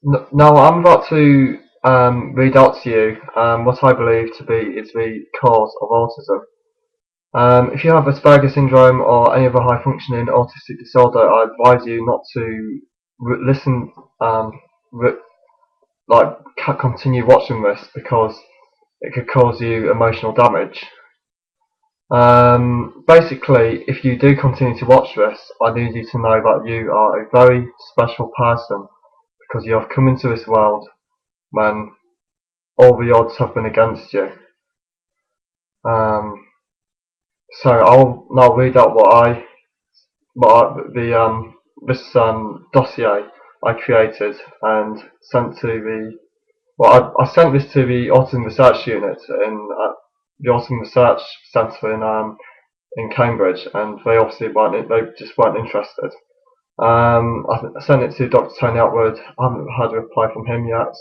Now I'm about to read out to you what I believe to be is the cause of autism. If you have Asperger's syndrome or any other high-functioning autistic disorder, I advise you not to listen, re like continue watching this because it could cause you emotional damage. Basically, if you do continue to watch this, I need you to know that you are a very special person because you have come into this world when all the odds have been against you. Um, so I'll now read out this dossier I created and sent to I sent this to the Autism Research Unit in the Autism Research Centre in Cambridge, and they obviously just weren't interested. I sent it to Dr. Tony Atwood. I haven't had a reply from him yet.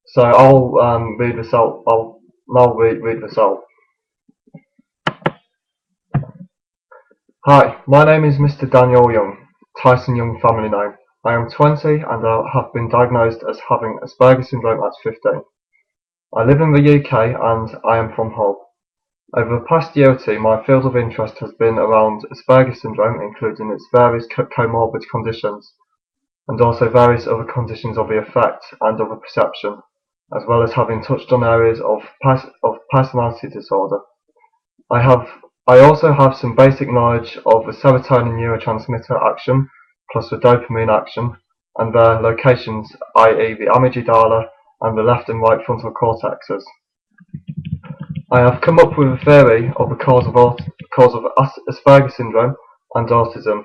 So I'll read this out. I'll now read this out. Hi, my name is Mr. Daniel Young, Tyson Young family name. I am 20 and I have been diagnosed as having Asperger's syndrome at 15. I live in the UK and I am from Hull. Over the past year or two, my field of interest has been around Asperger's syndrome, including its various comorbid conditions, and also various other conditions of the affect and of the perception, as well as having touched on areas of personality disorder. I also have some basic knowledge of the serotonin neurotransmitter action, plus the dopamine action, and their locations, i.e. the amygdala and the left and right frontal cortexes. I have come up with a theory of the cause of Asperger's syndrome and autism.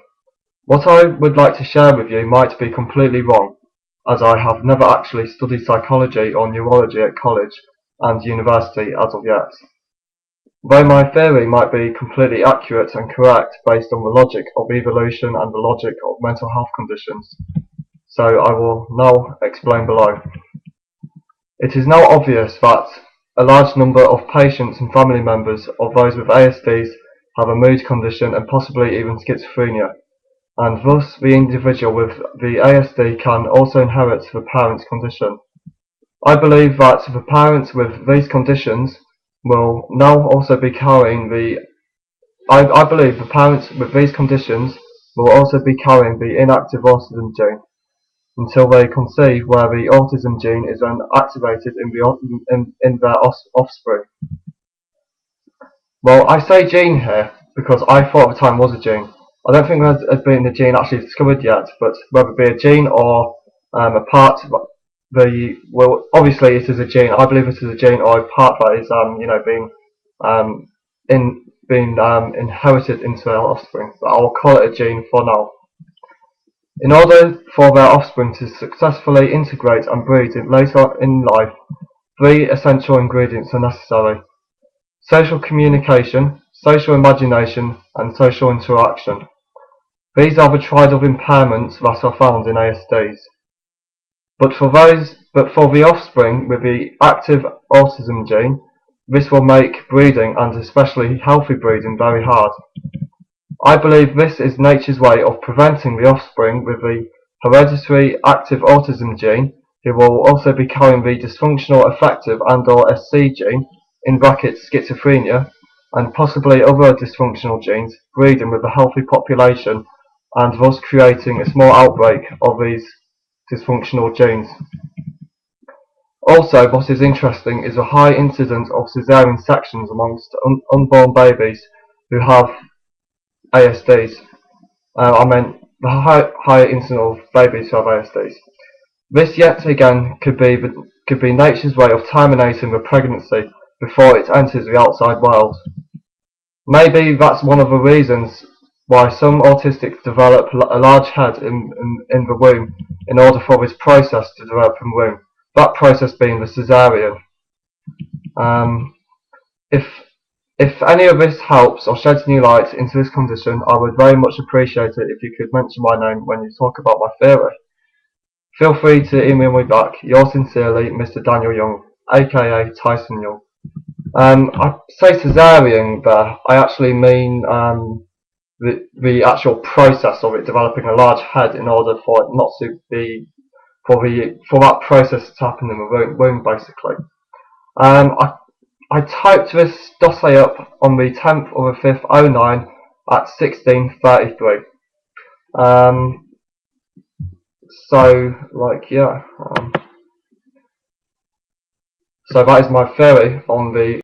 What I would like to share with you might be completely wrong, as I have never actually studied psychology or neurology at college and university as of yet. Though my theory might be completely accurate and correct based on the logic of evolution and the logic of mental health conditions, so I will now explain below. It is now obvious that a large number of patients and family members of those with ASDs have a mood condition and possibly even schizophrenia, and thus the individual with the ASD can also inherit the parent's condition. I believe that the parents with these conditions will now also be carrying I believe the parents with these conditions will also be carrying the inactive autism gene until they conceive, where the autism gene is then activated in their offspring. Well, I say gene here because I thought at the time was a gene. I don't think there has been a gene actually discovered yet, but whether it be a gene or a part, well, obviously it is a gene. I believe it is a gene or a part that is, being inherited into their offspring. But I will call it a gene for now. In order for their offspring to successfully integrate and breed later in life, three essential ingredients are necessary: social communication, social imagination, and social interaction. These are the triad of impairments that are found in ASDs. But for the offspring with the active autism gene, this will make breeding, and especially healthy breeding, very hard. I believe this is nature's way of preventing the offspring with the hereditary active autism gene, who will also be carrying the dysfunctional affective and/or SC gene (in brackets schizophrenia), and possibly other dysfunctional genes, breeding with a healthy population and thus creating a small outbreak of these dysfunctional genes. Also, what is interesting is a high incidence of caesarean sections amongst unborn babies who have ASDs. I meant the high incidence of babies who have ASDs. This yet again could be nature's way of terminating the pregnancy before it enters the outside world. Maybe that's one of the reasons why some autistics develop a large head in the womb in order for this process to develop in the womb. That process being the caesarean. If any of this helps or sheds new light into this condition, I would very much appreciate it if you could mention my name when you talk about my theory. Feel free to email me back. Yours sincerely, Mr. Daniel Young, aka Tyson Young. I say caesarean there, I actually mean the actual process of it developing a large head in order for it not to be for that process to happen in the womb basically. I typed this dossier up on the 10th of the 5th, 09 at 16:33. So like yeah, so that is my theory on the